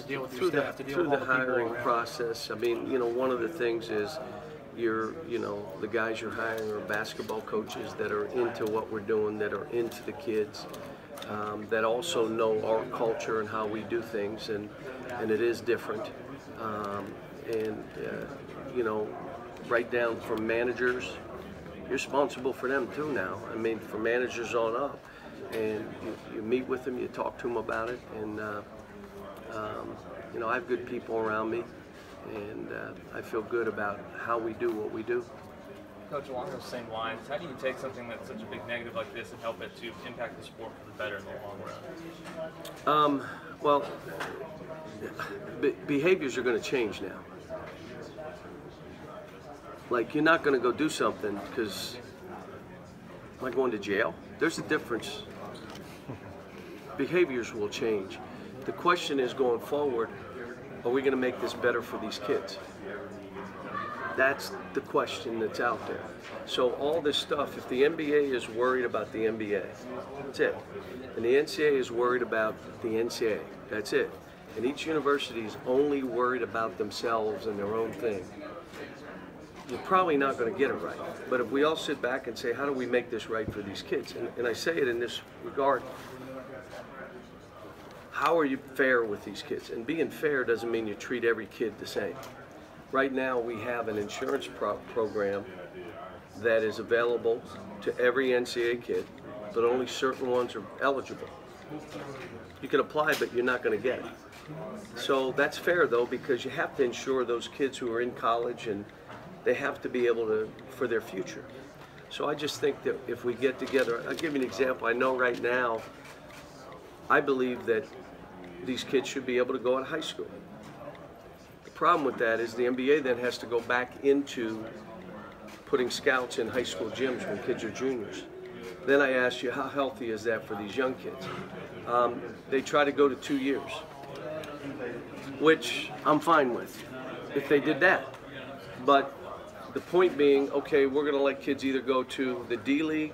to deal with your staff, to deal through with the all the hiring people. process. I mean, you know, one of the things is the guys you're hiring are basketball coaches that are into what we're doing, that are into the kids, that also know our culture and how we do things, and it is different. You know, right down from managers, you're responsible for them too now. I mean, from managers on up, and you meet with them, you talk to them about it, and you know, I have good people around me, and I feel good about how we do what we do. Coach, along those same lines, how do you take something that's such a big negative like this and help it to impact the sport for the better in the long run? Well, behaviors are going to change now. Like, you're not going to go do something because, am I going to jail? There's a difference. Behaviors will change. The question is, going forward, are we going to make this better for these kids? That's the question that's out there. So all this stuff, if the NBA is worried about the NBA, that's it. And the NCAA is worried about the NCAA, that's it. And each university is only worried about themselves and their own thing. You're probably not going to get it right. But if we all sit back and say, how do we make this right for these kids? And I say it in this regard, how are you fair with these kids? And being fair doesn't mean you treat every kid the same. Right now we have an insurance program that is available to every NCAA kid, but only certain ones are eligible. You can apply, but you're not going to get it. So that's fair though, because you have to insure those kids who are in college, and they have to be able to, for their future. So I just think that if we get together, I'll give you an example. I know right now, I believe that these kids should be able to go out of high school. The problem with that is the NBA then has to go back into putting scouts in high school gyms when kids are juniors. Then I ask you, how healthy is that for these young kids? They try to go to 2 years, which I'm fine with if they did that. But the point being, okay, we're going to let kids either go to the D League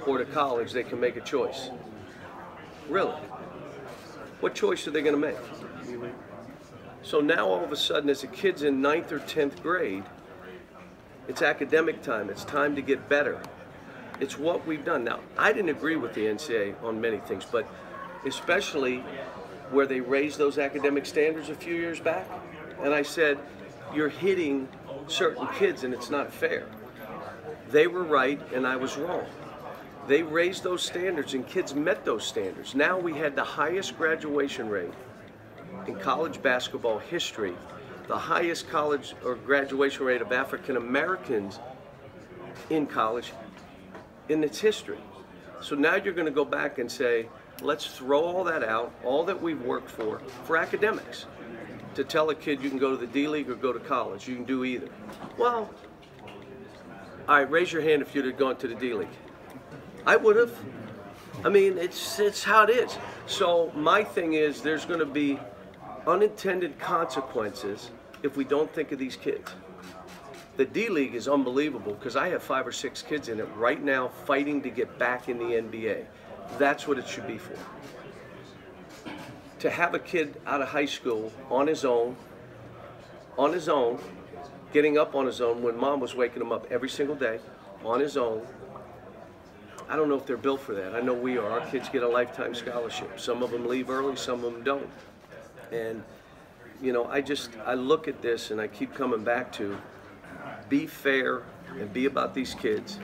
or to college. They can make a choice. Really? What choice are they going to make? So now all of a sudden, as a kid's in 9th or 10th grade, it's academic time. It's time to get better. It's what we've done. Now, I didn't agree with the NCAA on many things, but especially where they raised those academic standards a few years back. And I said, you're hitting certain kids and it's not fair. They were right and I was wrong. They raised those standards and kids met those standards. Now we had the highest graduation rate in college basketball history, the highest college or graduation rate of African Americans in college in its history. So now you're going to go back and say, let's throw all that out, all that we've worked for academics, to tell a kid you can go to the D League or go to college. You can do either. Well, all right, raise your hand if you'd have gone to the D League. I would have. I mean, it's how it is. So my thing is, there's going to be unintended consequences if we don't think of these kids. The D League is unbelievable because I have 5 or 6 kids in it right now fighting to get back in the NBA. That's what it should be for. To have a kid out of high school on his own, getting up on his own when mom was waking him up every single day, on his own, I don't know if they're built for that. I know we are. Our kids get a lifetime scholarship. Some of them leave early, some of them don't. And, you know, I look at this and I keep coming back to be fair and be about these kids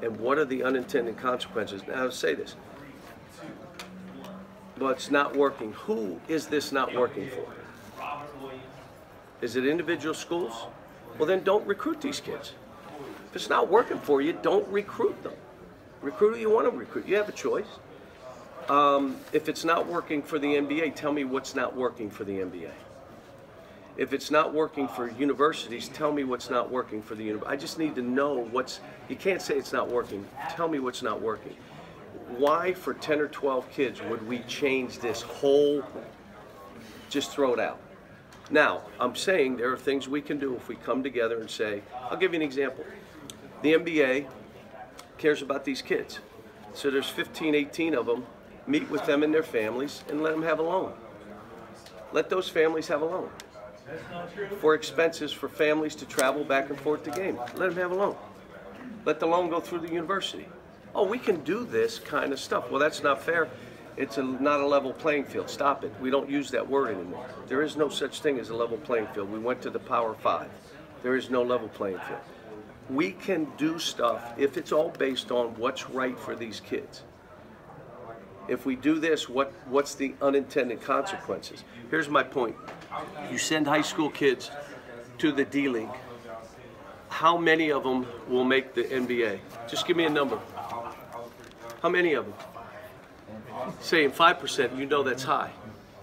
and what are the unintended consequences. Now, I'll say this. But it's not working. Who is this not working for? Is it individual schools? Well, then don't recruit these kids. If it's not working for you, don't recruit them. Recruit who you want to recruit. You have a choice. If it's not working for the NBA, tell me what's not working for the NBA. If it's not working for universities, tell me what's not working for the university. I just need to know what's, you can't say it's not working. Tell me what's not working. Why for 10 or 12 kids would we change this whole, just throw it out? Now, I'm saying there are things we can do if we come together and say, I'll give you an example. The NBA cares about these kids. So there's 15, 18 of them, meet with them and their families and let them have a loan. let those families have a loan for expenses for families to travel back and forth to games. Let them have a loan. Let the loan go through the university. Oh, we can do this kind of stuff. Well, that's not fair. It's not a level playing field. Stop it. We don't use that word anymore. There is no such thing as a level playing field. We went to the Power 5. There is no level playing field. We can do stuff if it's all based on what's right for these kids. If we do this, what's the unintended consequences? Here's my point. You send high school kids to the D-League. How many of them will make the NBA? Just give me a number. How many of them? Saying 5%, you know that's high.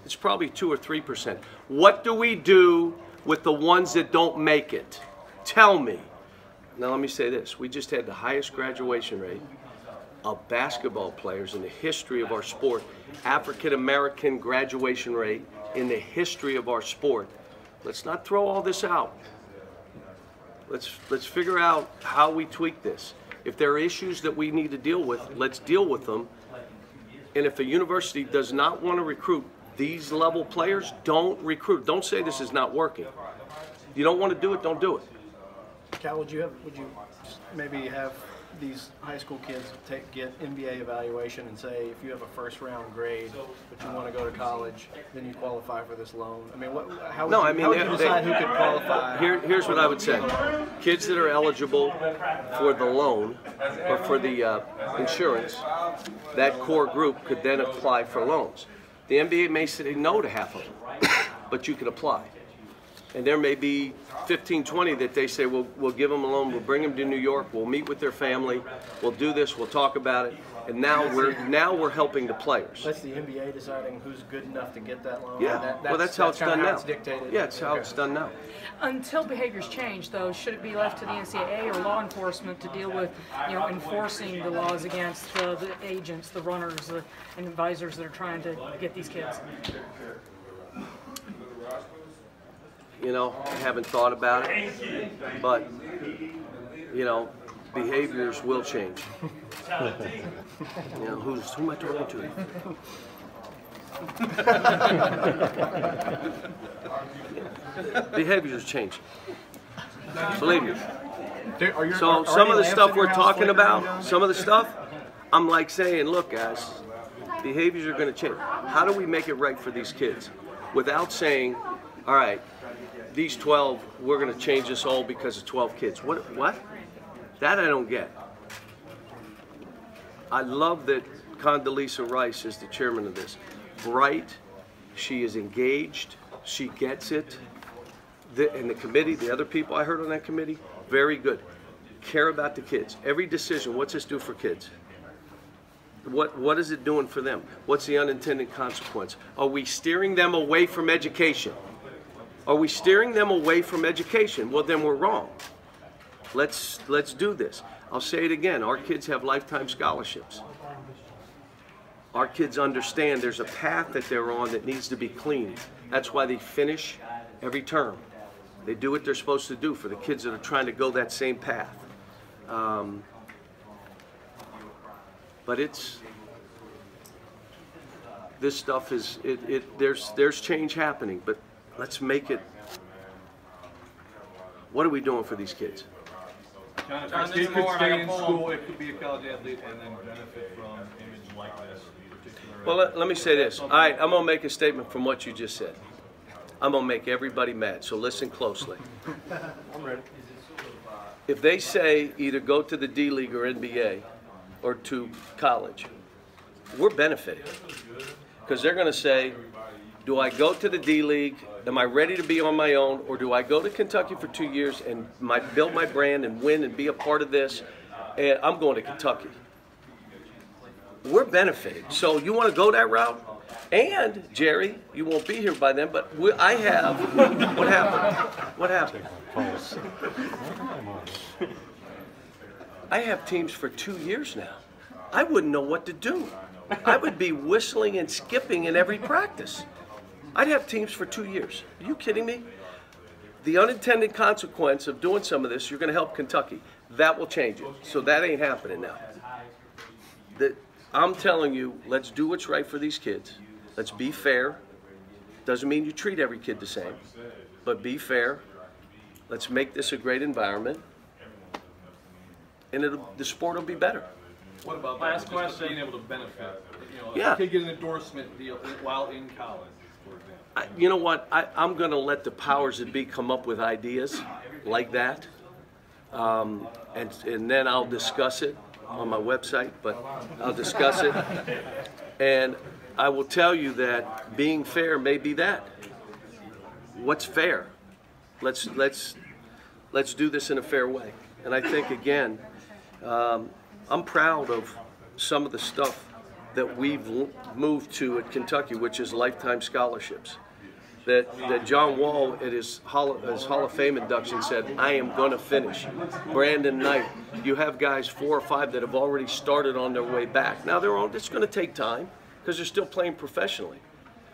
It's probably 2 or 3%. What do we do with the ones that don't make it? Tell me. Now let me say this. We just had the highest graduation rate of basketball players in the history of our sport. African American graduation rate in the history of our sport. Let's not throw all this out. Let's figure out how we tweak this. If there are issues that we need to deal with, let's deal with them. And if a university does not want to recruit these level players, don't recruit. Don't say this is not working. You don't want to do it, don't do it. Cal, would you maybe have these high school kids get NBA evaluation and say if you have a first round grade but you want to go to college, then you qualify for this loan? I mean, how would you decide who could qualify? Here's what I would say. Kids that are eligible for the loan or for the insurance, that core group could then apply for loans. The NBA may say no to half of them, but you can apply. And there may be 15, 20 that they say, we'll give them a loan, we'll bring them to New York, we'll meet with their family, we'll do this, we'll talk about it. And now we're helping the players. That's the NBA deciding who's good enough to get that loan. Yeah, well that's how it's done now. Yeah, it's how it's done now. Until behaviors change, though, should it be left to the NCAA or law enforcement to deal with, enforcing the laws against the agents, the runners, and advisors that are trying to get these kids? I haven't thought about it, but, behaviors will change. Who am I talking to? Behaviors change. Believe me. So some of the stuff we're talking about, some of the stuff, I'm like saying, look guys, behaviors are going to change. How do we make it right for these kids? Without saying, all right, these 12, we're going to change this all because of 12 kids. What? That I don't get. I love that Condoleezza Rice is the chairman of this. Bright, she is engaged, she gets it. And the committee, the other people I heard on that committee, very good. Care about the kids. Every decision, what's this do for kids? What is it doing for them? What's the unintended consequence? Are we steering them away from education? Are we steering them away from education? Well, then we're wrong. Let's do this. I'll say it again. Our kids have lifetime scholarships. Our kids understand there's a path that they're on that needs to be cleaned. That's why they finish every term. They do what they're supposed to do for the kids that are trying to go that same path. But this stuff is, there's change happening, but let's make it. What are we doing for these kids? John, if a kid could stay in school, it could be a college athlete and then benefit from image like this. Well, let me say this. All right, I'm going to make a statement from what you just said. I'm going to make everybody mad, so listen closely. I'm ready. If they say either go to the D-League or NBA or to college, we're benefiting. Because they're going to say, do I go to the D-League, am I ready to be on my own, or do I go to Kentucky for 2 years and build my brand and win and be a part of this, and I'm going to Kentucky. We're benefiting. So you want to go that route? And, Jerry, you won't be here by then, but I have, what happened? What happened? I have teams for 2 years now. I wouldn't know what to do. I would be whistling and skipping in every practice. I'd have teams for 2 years. Are you kidding me? The unintended consequence of doing some of this, you're going to help Kentucky. That will change it. So that ain't happening now. I'm telling you, let's do what's right for these kids. Let's be fair. Doesn't mean you treat every kid the same, but be fair. Let's make this a great environment, and the sport will be better. What about Last just question. being able to benefit? Yeah. A kid get an endorsement deal while in college, for example. You know what? I'm going to let the powers that be come up with ideas like that, and then I'll discuss it on my website. But I'll discuss it, and I will tell you that being fair may be that. What's fair? Let's do this in a fair way. And I think again, I'm proud of some of the stuff that we've moved to at Kentucky, which is lifetime scholarships. That John Wall at his Hall of Fame induction said, I am going to finish. Brandon Knight, you have guys 4 or 5 that have already started on their way back. Now it's going to take time because they're still playing professionally.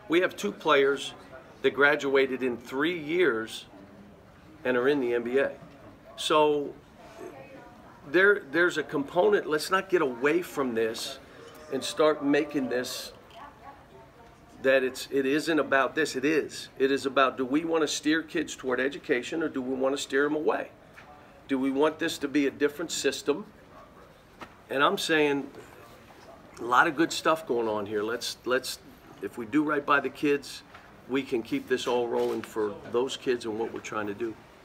We have 2 players that graduated in 3 years and are in the NBA. So there's a component. Let's not get away from this and start making this that it isn't about this. It is. It is about, do we want to steer kids toward education or do we want to steer them away? Do we want this to be a different system? And I'm saying a lot of good stuff going on here. Let's if we do right by the kids, we can keep this all rolling for those kids and what we're trying to do.